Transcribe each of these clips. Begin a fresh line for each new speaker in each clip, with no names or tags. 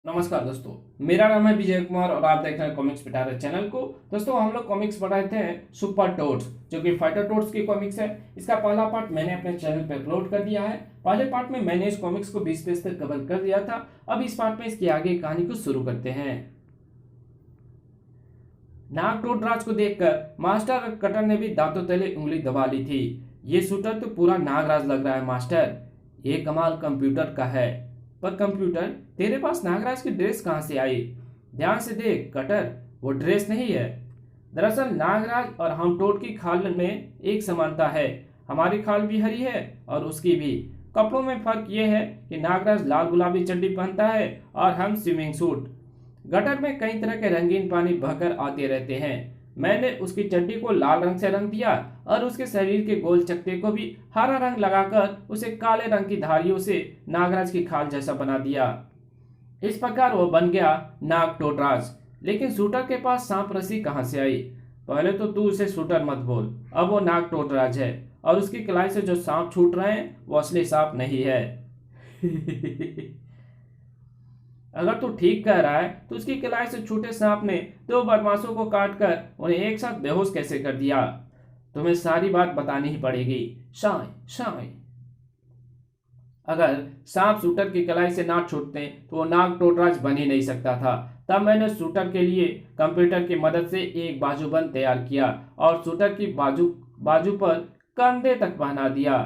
नमस्कार दोस्तों, मेरा नाम है विजय कुमार और आप देख रहे हैं कॉमिक्स पिटारा चैनल को। दोस्तों, हम लोग कॉमिक्स पढ़ रहे थे सुपर टोड्स, जो कि फाइटर टोड्स की कॉमिक्स है। इसका पहला पार्ट मैंने अपने चैनल पे अपलोड कर दिया है। पहले पार्ट में मैंने इस कॉमिक्स को 20 पेज तक कवर कर दिया था। अब इस पार्ट में इसकी आगे कहानी को शुरू करते हैं। नाग टोड राज को देखकर मास्टर कटर ने भी दांतों तले उंगली दबा ली थी। ये शूटर तो पूरा नागराज लग रहा है मास्टर। ये कमाल कंप्यूटर का है। पर कंप्यूटर, तेरे पास नागराज की ड्रेस कहां से आई? ध्यान से देख कटर, वो ड्रेस नहीं है। दरअसल नागराज और हम टोड की खाल में एक समानता है। हमारी खाल भी हरी है और उसकी भी। कपड़ों में फर्क ये है कि नागराज लाल गुलाबी चड्डी पहनता है और हम स्विमिंग सूट। गटर में कई तरह के रंगीन पानी बहकर आते रहते हैं। मैंने उसकी चड्डी को लाल रंग से रंग दिया और उसके शरीर के गोल चकते को भी हरा रंग लगाकर उसे काले रंग की धारियों से नागराज की खाल जैसा बना दिया। इस प्रकार वो बन गया नाग टोडराज। लेकिन शूटर के पास सांप रस्सी कहां से आई? पहले तो तू उसे शूटर मत बोल। अब वो नाग टोडराज है और उसकी कलाई से जो सांप छूट रहे हैं वो असली सांप नहीं है। अगर तू ठीक कह रहा है तो उसकी कलाई से छूटे सांप ने दो बदमाशों को काटकर उन्हें एक साथ बेहोश कैसे कर दिया? तुम्हें सारी बात बतानी ही पड़ेगी। शाय शाय। अगर सांप शूटर की कलाई से ना छूटते तो वो नाग टोटराज बन ही नहीं सकता था। तब मैंने शूटर के लिए कंप्यूटर की मदद से एक बाजूबंद तैयार किया और शूटर की बाजू बाजू पर कंधे तक पहना दिया।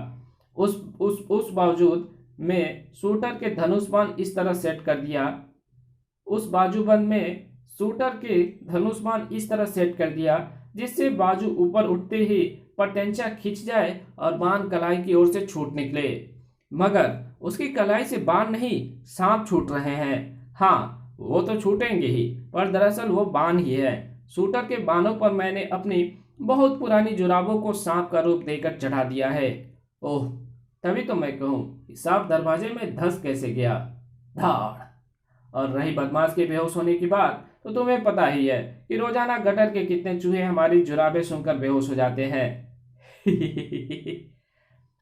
उस बावजूद में शूटर के धनुष्मान इस तरह सेट कर दिया उस बाजूबंद में शूटर के धनुष्मान इस तरह सेट कर दिया जिससे बाजू ऊपर उठते ही पटेंचा खिंच जाए और बाण कलाई की ओर से छूट निकले। मगर उसकी कलाई से बाण नहीं, सांप छूट रहे हैं। हाँ, वो तो छूटेंगे ही, पर दरअसल वो बाण ही है। शूटर के बाणों पर मैंने अपनी बहुत पुरानी जुराबों को सांप का रूप देकर चढ़ा दिया है। ओह, तभी तो मैं कहूं, सांप दरवाजे में धंस कैसे गया। धाड़। और रही बदमाश के बेहोश होने की बात, तो तुम्हें पता ही है कि रोजाना गटर के कितने चूहे हमारी जुराबें सुनकर बेहोश हो जाते हैं।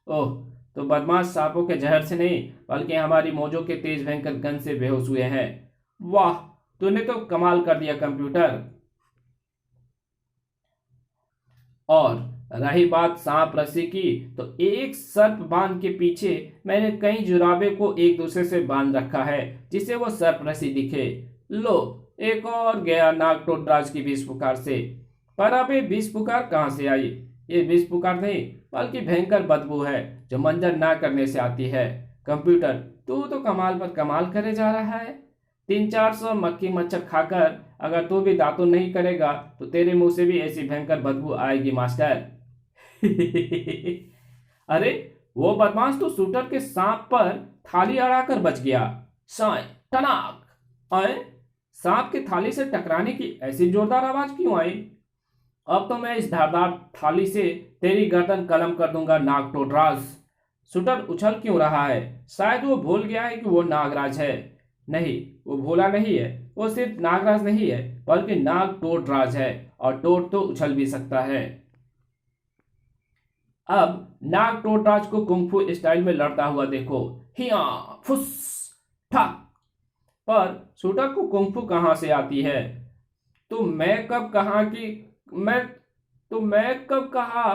ओह, तो बदमाश सांपों के जहर से नहीं बल्कि हमारी मौजों के तेज भयंकर गन से बेहोश हुए हैं। वाह, तूने तो कमाल कर दिया कंप्यूटर। और रही बात सांप रस्सी की, तो एक सर्प बांध के पीछे मैंने कई जुराबे को एक दूसरे से बांध रखा है जिससे वो सर्प रस्सी दिखे। लो, एक और गया नाग टोडराज की विष पुकार से। पर अब ये विष पुकार कहां से आई? ये विष पुकार नहीं बल्कि भयंकर बदबू है जो मंजन ना करने से आती है। कंप्यूटर, तू तो कमाल पर कमाल करे जा रहा है। 300-400 मक्खी मच्छर खाकर अगर तू भी दातुन नहीं करेगा तो तेरे मुंह से भी ऐसी भयंकर बदबू आएगी मास्टर। अरे, वो बदमाश तो शूटर के सांप पर थाली अड़ाकर बच गया। साय टनाक। अरे, सांप की थाली से टकराने की ऐसी जोरदार आवाज क्यों आई? अब तो मैं इस धारदार थाली से तेरी गर्दन कलम कर दूंगा नाग टोडराज। शूटर उछल क्यों रहा है? शायद वो भूल गया है कि वो नागराज है। नहीं, वो भूला नहीं है। वो सिर्फ नागराज नहीं है बल्कि नाग टोडराज है, और टोड तो उछल भी सकता है। अब नाग टोडराज को कुंफू स्टाइल में लड़ता हुआ देखो। हिया फुस ठक। पर शूटर को कुंफू कहां से आती है? तो मैं कब कहा कि मैं तो मैं कब कहा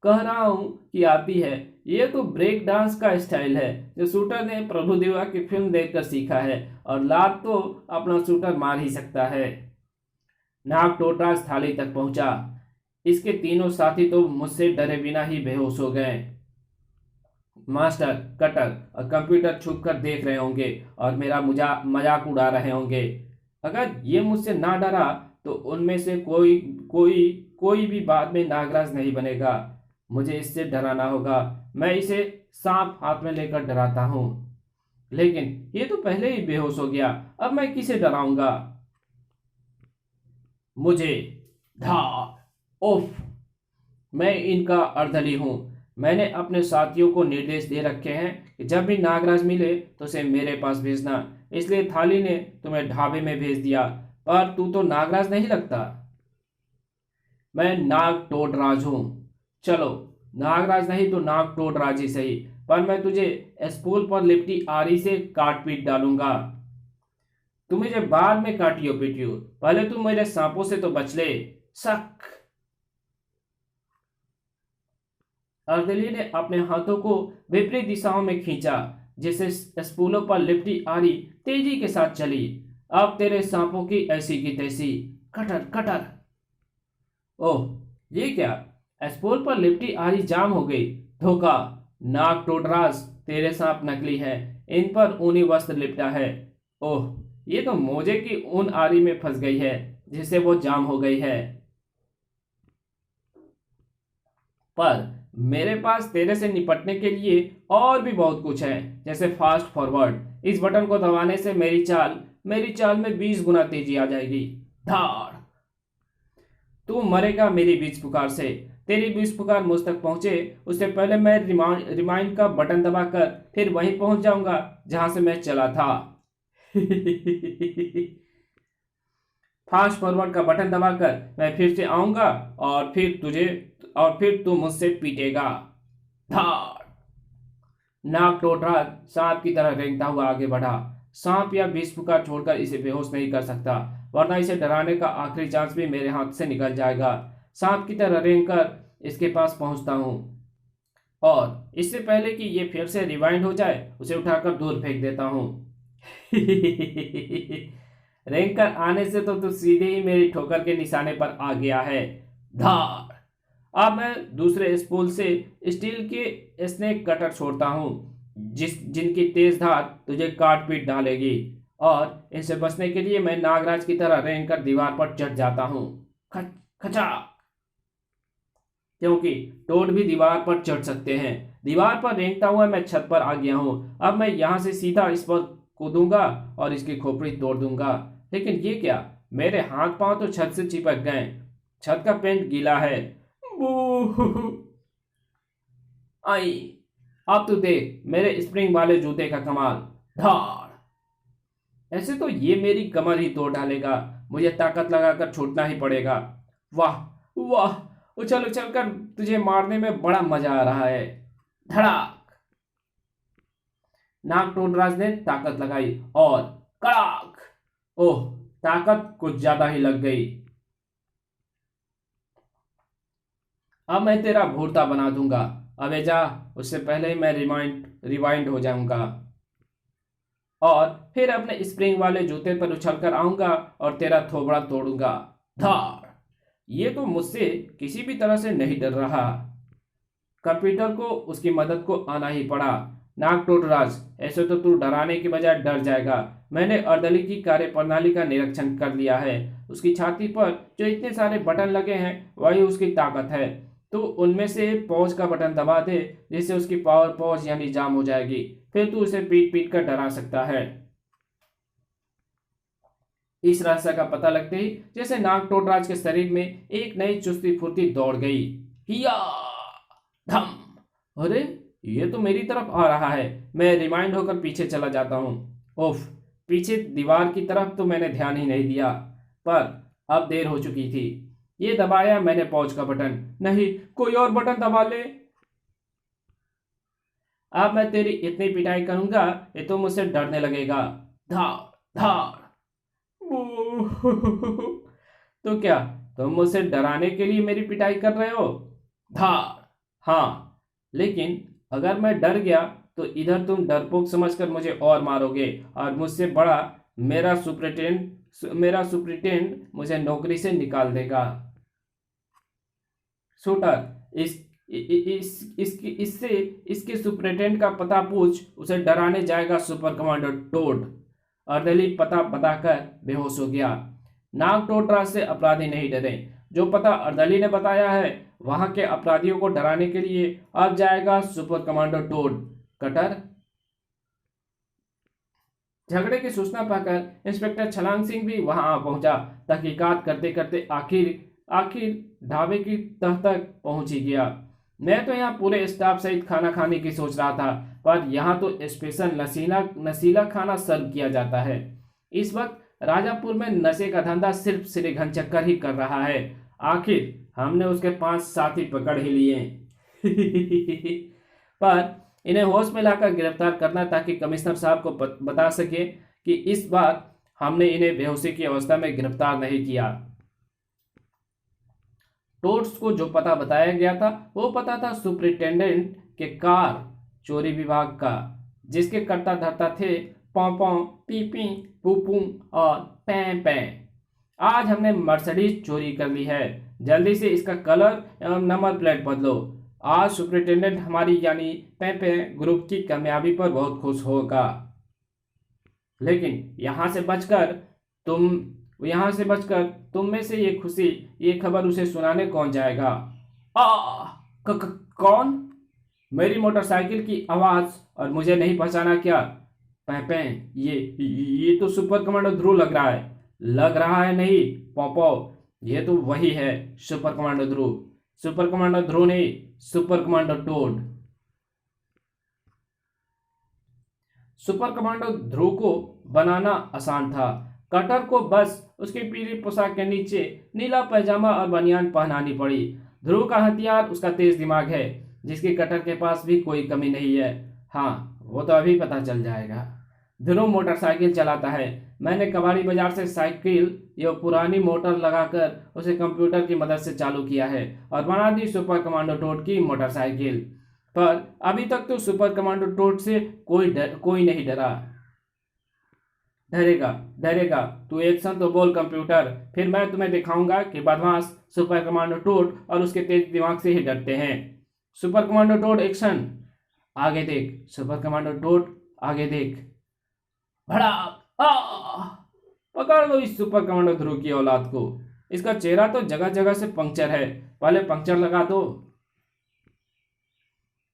कह रहा हूं कि आती है। ये तो ब्रेक डांस का स्टाइल है जो शूटर ने प्रभुदेवा की फिल्म देखकर सीखा है, और लात तो अपना शूटर मार ही सकता है। नाग टोटराज थाली तक पहुंचा। इसके तीनों साथी तो मुझसे डरे बिना ही बेहोश हो गए। मास्टर, कटर और कंप्यूटर छुप कर देख रहे होंगे और मेरा मजाक उड़ा रहे होंगे। अगर ये मुझसे ना डरा तो उनमें से कोई कोई कोई भी बाद में नागराज नहीं बनेगा। मुझे इससे डराना होगा। मैं इसे सांप हाथ में लेकर डराता हूं। लेकिन ये तो पहले ही बेहोश हो गया, अब मैं किसे डराऊंगा? मुझे। धा। ओफ। मैं इनका अर्दली हूं। मैंने अपने साथियों को निर्देश दे रखे हैं कि जब भी नागराज मिले तो उसे मेरे पास भेजना। इसलिए थाली ने तुम्हें ढाबे में भेज दिया। पर तू तो नागराज नहीं लगता। मैं नाग टोडराज हूं। चलो, नागराज नहीं तो नाग टोडराज ही सही, पर मैं तुझे स्कूल पर लिपटी आरी से काट पीट डालूंगा। तुम मुझे बाद में काटियो पीटियो, पहले तुम मेरे सांपों से तो बच ले। शक। अर्दली ने अपने हाथों को विपरीत दिशाओं में खींचा, जिससे स्पूलों पर लिपटी आरी तेजी के साथ चली। अब तेरे सांपों की ऐसी की तैसी। Cutter cutter. ओह, ये क्या? स्पूल पर लिपटी आरी जाम हो गई। धोखा। नाक टोटराज, तेरे सांप नकली है, इन पर ऊनी वस्त्र लिपटा है। ओह, ये तो मोजे की ऊन आरी में फंस गई है, जिससे वो जाम हो गई है। पर मेरे पास तेरे से निपटने के लिए और भी बहुत कुछ है, जैसे फास्ट फॉरवर्ड। इस बटन को दबाने से मेरी चाल में 20 गुना तेजी आ जाएगी। धाड़। तू मरेगा मेरी बीच पुकार से। तेरी बीच पुकार मुझ तक पहुंचे उससे पहले मैं रिमाइंड का बटन दबाकर फिर वहीं पहुंच जाऊंगा जहां से मैं चला था। फास्ट फॉरवर्ड का बटन दबाकर मैं फिर से आऊंगा और फिर तू मुझसे पीटेगा। धाड़। नाक टोटरा सांप की तरह रेंगता हुआ आगे बढ़ा। सांप या विष पुकार छोड़कर इसे बेहोश नहीं कर सकता, वरना इसे डराने का आखिरी चांस भी मेरे हाथ से निकल जाएगा। सांप की तरह रेंगकर इसके पास पहुंचता हूं और इससे पहले कि ये फिर से रिवाइंड हो जाए उसे उठाकर दूर फेंक देता हूं। रेंगकर आने से तो तू सीधे ही मेरी ठोकर के निशाने पर आ गया है। धार। अब मैं दूसरे स्पूल से स्टील के स्नेक कटर छोड़ता हूं, जिनकी तेज धार तुझे काट पीट डालेगी, और इनसे बचने के लिए मैं नागराज की तरह रेंग कर दीवार पर चढ़ जाता हूं। खचा। क्योंकि टोड भी दीवार पर चढ़ सकते हैं। दीवार पर रेंगता हुआ मैं छत पर आ गया हूं। अब मैं यहां से सीधा इस पर कूदूंगा और इसकी खोपड़ी तोड़ दूंगा। लेकिन ये क्या, मेरे हाथ पांव तो छत से चिपक गए। छत का पेंट गीला है। आई। अब तू देख मेरे स्प्रिंग वाले जूते का कमाल। धाड़। ऐसे तो ये मेरी कमर ही तोड़ डालेगा, मुझे ताकत लगाकर छूटना ही पड़ेगा। वाह वाह, उछल उछल कर तुझे मारने में बड़ा मजा आ रहा है। धड़ाक। नाग टोनराज ने ताकत लगाई और कड़ाक। ओह, ताकत कुछ ज्यादा ही लग गई। अब मैं तेरा भूरता बना दूंगा। अबे जा, उससे पहले ही मैं रिवाइंड हो जाऊंगा और फिर अपने स्प्रिंग वाले जूते पर उछल कर आऊंगा और तेरा थोबड़ा तोड़ूंगा। धार। ये तो मुझसे किसी भी तरह से नहीं डर रहा। कंप्यूटर को उसकी मदद को आना ही पड़ा। नाग टोटराज, ऐसे तो तू डराने की बजाय डर जाएगा। मैंने अर्दली की कार्य प्रणाली का निरीक्षण कर लिया है। उसकी छाती पर जो इतने सारे बटन लगे हैं वही उसकी ताकत है। तो उनमें से पॉज का बटन दबा दे, जिससे उसकी पावर पॉज यानी जाम हो जाएगी। फिर तू उसे पीट पीट कर डरा सकता है। इस रहस्य का पता लगते ही जैसे नाग टोटराज के शरीर में एक नई चुस्ती फुर्ती दौड़ गई। हिया। धम। अरे, ये तो मेरी तरफ आ रहा है। मैं रिमाइंड होकर पीछे चला जाता हूँ। उफ, पीछे दीवार की तरफ तो मैंने ध्यान ही नहीं दिया, पर अब देर हो चुकी थी। ये दबाया मैंने पॉज का बटन। नहीं, कोई और बटन दबा ले। अब मैं तेरी इतनी पिटाई करूंगा ये तो मुझसे डरने लगेगा। धाड़ धाड़। तो क्या तुम मुझसे डराने के लिए मेरी पिटाई कर रहे हो? धाड़। हाँ, लेकिन अगर मैं डर गया तो इधर तुम डरपोक समझकर मुझे और मारोगे, और मुझसे बड़ा मेरा सुप्रिटेंड मुझे नौकरी से निकाल देगा। शूटर, इसके सुप्रिटेंडेंट का पता पूछ, उसे डराने जाएगा सुपर कमांडर टोड। अर्दली पता बताकर बेहोश हो गया। नाग टोटराज से अपराधी नहीं डरे। जो पता अर्दली ने बताया है वहां के अपराधियों को डराने के लिए अब जाएगा सुपर कमांडर टोड। कटर। झगड़े की सूचना पाकर इंस्पेक्टर छलांग सिंह भी वहां आ पहुंचा। तहकीकात करते करते आखिर ढाबे की तह तक पहुंच ही गया। मैं तो यहाँ पूरे स्टाफ सहित खाना खाने की सोच रहा था, पर यहाँ तो स्पेशल नशीला खाना सर्व किया जाता है। इस वक्त राजापुर में नशे का धंधा सिर्फ श्री घनचक्कर ही कर रहा है। आखिर हमने उसके 5 साथी पकड़ ही लिए। पर इन्हें होश में लाकर गिरफ्तार करना, ताकि कमिश्नर साहब को बता सके कि इस बार हमने इन्हें बेहोशी की अवस्था में गिरफ्तार नहीं किया। टोड्स को जो पता बताया गया था वो पता था सुपरिटेंडेंट के कार चोरी विभाग का, जिसके कर्ता धर्ता थे पौ पौ, पी पी, पू पू और पैं पैं। आज हमने मर्सिडीज चोरी कर ली है, जल्दी से इसका कलर एवं नंबर प्लेट बदलो। आज सुपरिटेंडेंट हमारी यानी पैं पैं ग्रुप की कामयाबी पर बहुत खुश होगा। लेकिन यहाँ से बचकर तुम में से ये खबर उसे सुनाने कौन जाएगा? आ कौन? मेरी मोटरसाइकिल की आवाज और मुझे नहीं पहचाना क्या? पैं ये तो सुपर कमांडो ध्रुव लग रहा है। लग रहा है नहीं पौपो, ये तो वही है super commando Dhruv. Super commando Dhruv नहीं, super commando toad. Super commando Dhruv को बनाना आसान था। कटर को बस उसकी पीली पोशाक के नीचे नीला पैजामा और बनियान पहनानी पड़ी। ध्रुव का हथियार उसका तेज दिमाग है, जिसकी कटर के पास भी कोई कमी नहीं है। हाँ, वो तो अभी पता चल जाएगा। ध्रुव मोटरसाइकिल चलाता है। मैंने कबाड़ी बाजार से साइकिल या पुरानी मोटर लगाकर उसे कंप्यूटर की मदद से चालू किया है और बना दी सुपर कमांडो टोड की मोटरसाइकिल। पर अभी तक तो सुपर कमांडो टोड से कोई नहीं डरा। डरेगा तू एक्शन तो बोल कंप्यूटर, फिर मैं तुम्हें दिखाऊंगा कि बदमाश सुपर कमांडो टोड और उसके तेज दिमाग से ही डरते हैं। Super commando toad action. आगे देख सुपर कमांडो टोड, आगे देख। भड़ाक! पकड़ लो इस सुपर कमांडो ध्रुव की औलाद को। इसका चेहरा तो जगह जगह से पंक्चर है, पहले पंक्चर लगा दो।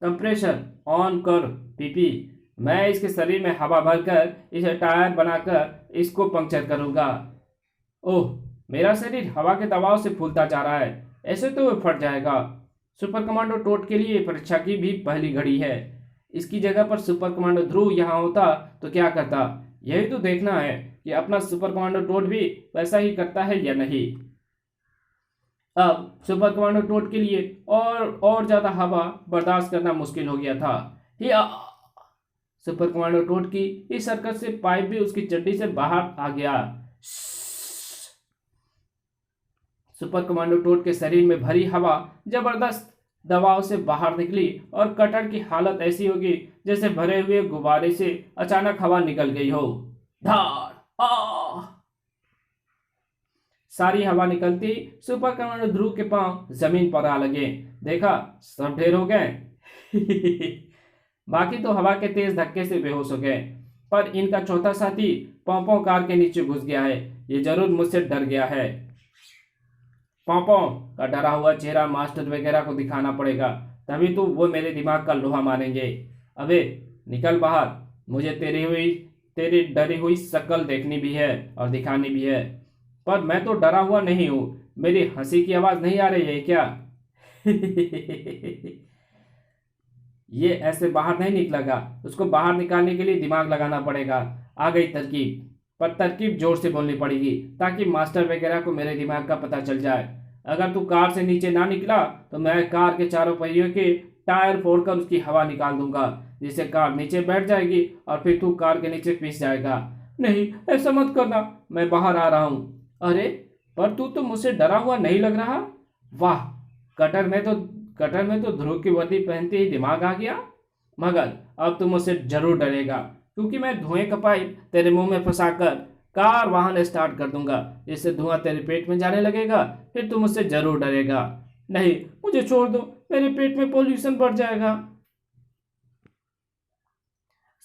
कंप्रेशर ऑन कर पीपी। मैं इसके शरीर में हवा भरकर इसे टायर बनाकर इसको पंक्चर करूंगा। ओह, मेरा शरीर हवा के दबाव से फूलता जा रहा है, ऐसे तो वह फट जाएगा। सुपर कमांडो टोड के लिए परीक्षा की भी पहली घड़ी है। इसकी जगह पर सुपर कमांडो ध्रुव यहाँ होता तो क्या करता? यही तो देखना है कि अपना सुपर कमांडो टोड भी वैसा ही करता है या नहीं। अब सुपर कमांडो टोड के लिए और ज्यादा हवा बर्दाश्त करना मुश्किल हो गया था। सुपर कमांडो टोड की इस हरकत से पाइप भी उसकी चड्डी से बाहर आ गया। सुपर कमांडो टोड के शरीर में भरी हवा जबरदस्त दबाव से बाहर निकली और कटर की हालत ऐसी होगी जैसे भरे हुए गुब्बारे से अचानक हवा निकल गई हो। धार! सारी हवा निकलती सुपर कमांडो ध्रुव के पांव जमीन पर आ लगे। देखा, सब ढेर हो गए। बाकी तो हवा के तेज धक्के से बेहोश हो गए, पर इनका चौथा साथी पौपौ कार के नीचे घुस गया है। ये जरूर मुझसे डर गया है। पौपौ का डरा हुआ चेहरा मास्टर वगैरह को दिखाना पड़ेगा, तभी तो वो मेरे दिमाग का लोहा मारेंगे। अबे निकल बाहर, मुझे तेरी डरी हुई शक्ल देखनी भी है और दिखानी भी है। पर मैं तो डरा हुआ नहीं हूं। मेरी हंसी की आवाज नहीं आ रही है क्या? ये ऐसे बाहर नहीं निकलेगा। उसको बाहर निकालने के लिए दिमाग लगाना पड़ेगा। आ गई तरकीब, पर तरकीब जोर से बोलनी पड़ेगी ताकि मास्टर वगैरह को मेरे दिमाग का पता चल जाए। अगर तू कार से नीचे ना निकला तो मैं कार के चारों पहियों के टायर फोड़कर उसकी हवा निकाल दूंगा, जिससे कार नीचे बैठ जाएगी और फिर तू कार के नीचे पिस जाएगा। नहीं, ऐसा मत करना, मैं बाहर आ रहा हूँ। अरे, पर तू तो मुझसे डरा हुआ नहीं लग रहा। वाह, कटर में तो ध्रुव की वर्दी पहनते ही दिमाग आ गया। मगर अब तू मुझसे जरूर डरेगा, क्योंकि मैं धुएं का पाइप तेरे मुंह में फंसाकर कार वाहन स्टार्ट कर दूंगा, जिससे धुआं तेरे पेट में जाने लगेगा। फिर तू मुझसे जरूर डरेगा। नहीं, मुझे छोड़ दो, मेरे पेट में पोल्यूशन बढ़ जाएगा।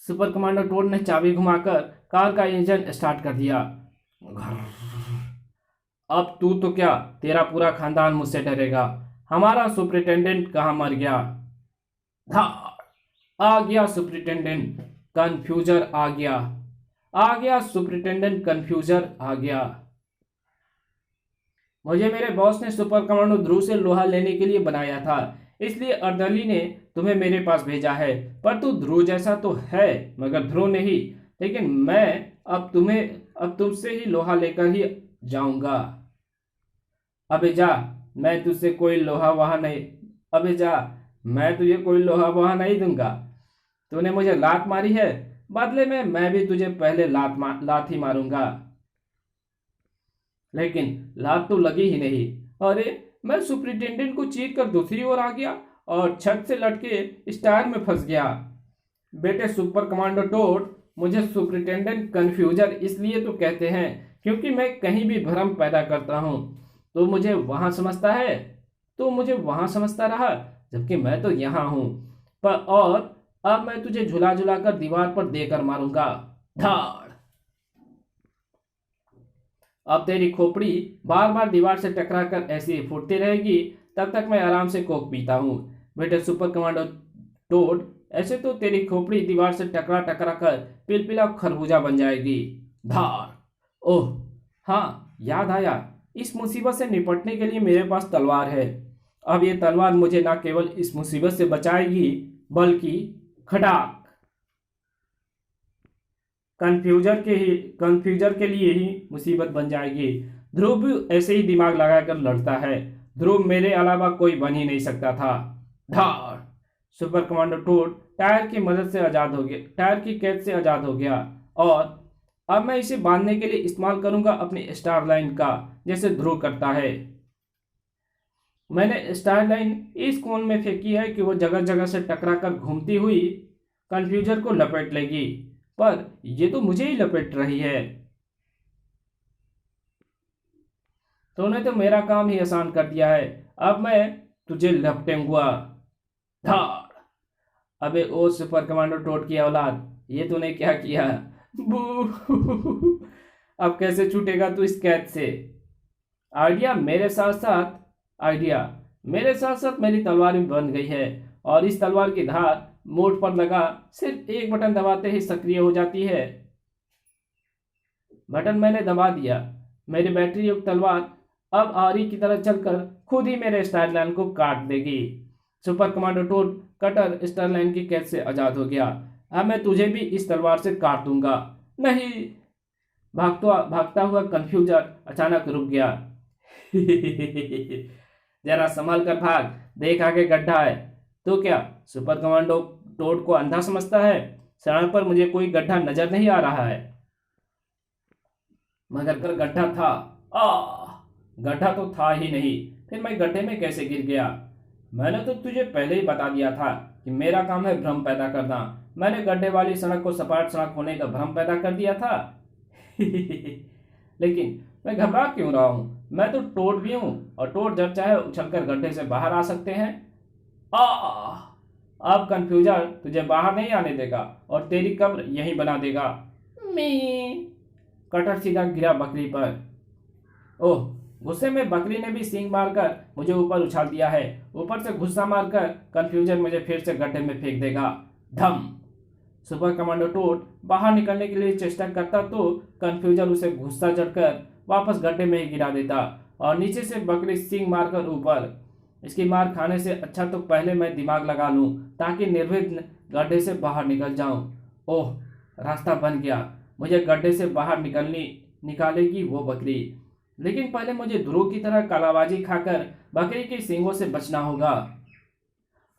सुपर कमांडो टोड ने चाबी घुमाकर कार का इंजन स्टार्ट कर दिया। अब तू तो क्या, तेरा पूरा खानदान मुझसे डरेगा। हमारा सुपरिटेंडेंट कहाँ मर गया? आ गया सुपरिटेंडेंट कन्फ्यूजर आ गया सुपरिटेंडेंट कन्फ्यूजर आ गया। मुझे मेरे बॉस ने सुपर कमांडो ध्रुव से लोहा लेने के लिए बनाया था, इसलिए अर्दली ने तुम्हें मेरे पास भेजा है। पर तू ध्रुव जैसा तो है, मगर ध्रुव नहीं। लेकिन मैं अब तुमसे ही लोहा लेकर ही जाऊंगा। अबे जा, मैं तुझे कोई लोहा वहां नहीं अबे जा, मैं तुझे कोई लोहा वहां नहीं दूंगा। तूने मुझे लात मारी है, बदले में मैं भी तुझे पहले लात ही मारूंगा। लेकिन लात तो लगी ही नहीं। अरे, मैं सुपरिटेंडेंट को चीर कर दूसरी ओर आ गया और छत से लटके स्टार में फंस गया। बेटे सुपर कमांडो टोड, मुझे सुपरिटेंडेंट कन्फ्यूजर इसलिए तो कहते हैं क्योंकि मैं कहीं भी भ्रम पैदा करता हूँ तो मुझे वहां समझता है, तो मुझे वहां समझता रहा, जबकि मैं तो यहाँ हूँ। पर और अब मैं तुझे झुला झुला कर दीवार पर देकर मारूंगा। धाड़। अब तेरी खोपड़ी बार बार दीवार से टकरा कर ऐसे ही फूटती रहेगी, तब तक मैं आराम से कोक पीता हूँ। बेटे सुपर कमांडो टोड, ऐसे तो तेरी खोपड़ी दीवार से टकरा टकरा कर पिलपिला खरबूजा बन जाएगी। धार। ओह हाँ, याद आया, इस मुसीबत से निपटने के लिए मेरे पास तलवार है। अब ये तलवार मुझे ना केवल इस मुसीबत से बचाएगी बल्कि खटाक कन्फ्यूजर के लिए ही मुसीबत बन जाएगी। ध्रुव भी ऐसे ही दिमाग लगाकर लड़ता है। ध्रुव मेरे अलावा कोई बन ही नहीं सकता था। धार। सुपर कमांडो टोड टायर की मदद से आजाद हो गया, टायर की कैद से आजाद हो गया और अब मैं इसे बांधने के लिए इस्तेमाल करूंगा अपनी स्टार लाइन का, जैसे ध्रुव करता है। मैंने स्टार लाइन इस कोण में फेंकी है कि वो जगह जगह से टकरा कर घूमती हुई कन्फ्यूजर को लपेट लेगी, पर ये तो मुझे ही लपेट रही है। तूने तो मेरा काम ही आसान कर दिया है, अब मैं तुझे लपटेंगा। धाड़। अबे ओ सुपर कमांडो टोड की औलाद, ये तूने क्या किया? बू। अब कैसे छूटेगा तू इस कैद से? आइडिया मेरे साथ साथ मेरी तलवार भी बन गई है और इस तलवार की धार मोड़ पर लगा सिर्फ एक बटन दबाते ही सक्रिय हो जाती है। बटन मैंने दबा दिया। मेरी बैटरी युक्त तलवार अब आरी की तरह चलकर खुद ही मेरे स्टारलाइन को काट देगी। Super commando toad cutter Starline की कैद से आजाद हो गया। अब मैं तुझे भी इस तलवार से काट दूंगा। नहीं। भागता हुआ कन्फ्यूजर अचानक रुक गया। जरा संभल कर भाग, देख आगे गड्ढा है। तो क्या सुपर कमांडो टोड को अंधा समझता है? सड़क पर मुझे कोई गड्ढा नजर नहीं आ रहा है, मगर कर गड्ढा था। गड्ढा तो था ही नहीं, फिर मैं गड्ढे में कैसे गिर गया? मैंने तो तुझे पहले ही बता दिया था कि मेरा काम है भ्रम पैदा करना। मैंने गड्ढे वाली सड़क को सपाट सड़क होने का भ्रम पैदा कर दिया था। लेकिन मैं घबरा क्यों रहा हूं? मैं तो टोड भी हूं और टोड जब चाहे उछलकर गड्ढे से बाहर आ सकते हैं। अब कन्फ्यूजर तुझे बाहर नहीं आने देगा और तेरी कब्र यहीं बना देगा। मी। कटर सीधा गिरा बकरी पर। ओह, गुस्से में बकरी ने भी सींग मारकर मुझे ऊपर उछाल दिया है। ऊपर से गुस्सा मारकर कन्फ्यूजर मुझे फिर से गड्ढे में फेंक देगा। धम। सुपर कमांडो टोड बाहर निकलने के लिए चेष्टा करता तो कन्फ्यूजर उसे गुस्सा चढ़कर वापस गड्ढे में ही गिरा देता और नीचे से बकरी सींग मारकर ऊपर। इसकी मार खाने से अच्छा तो पहले मैं दिमाग लगा लूं ताकि निर्विघ्न गड्ढे से बाहर निकल जाऊं। ओह, रास्ता बन गया। मुझे गड्ढे से बाहर निकालेगी वो बकरी, लेकिन पहले मुझे ध्रुव की तरह कालाबाजी खाकर बकरी के सींगों से बचना होगा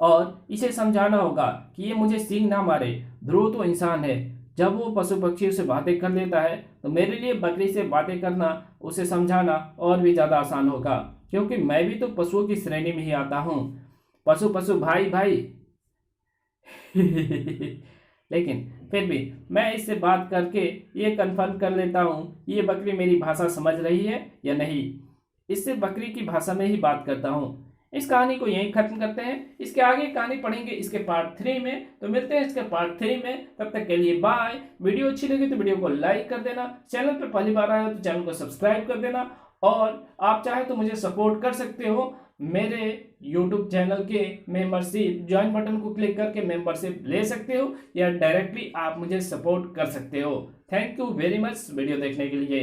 और इसे समझाना होगा कि ये मुझे सींग ना मारे। ध्रुव तो इंसान है, जब वो पशु पक्षियों से बातें कर लेता है तो मेरे लिए बकरी से बातें करना, उसे समझाना और भी ज्यादा आसान होगा, क्योंकि मैं भी तो पशुओं की श्रेणी में ही आता हूँ। पशु पशु भाई भाई। लेकिन फिर भी मैं इससे बात करके ये कन्फर्म कर लेता हूँ ये बकरी मेरी भाषा समझ रही है या नहीं। इससे बकरी की भाषा में ही बात करता हूँ। इस कहानी को यहीं खत्म करते हैं। इसके आगे कहानी पढ़ेंगे इसके पार्ट 3 में। तो मिलते हैं इसके पार्ट 3 में, तब तक के लिए बाय। वीडियो अच्छी लगी तो वीडियो को लाइक कर देना, चैनल पर पहली बार आए हो तो चैनल को सब्सक्राइब कर देना और आप चाहे तो मुझे सपोर्ट कर सकते हो। मेरे YouTube चैनल के मेंबरशिप ज्वाइन बटन को क्लिक करके मेंबरशिप ले सकते हो या डायरेक्टली आप मुझे सपोर्ट कर सकते हो। Thank you very much video देखने के लिए।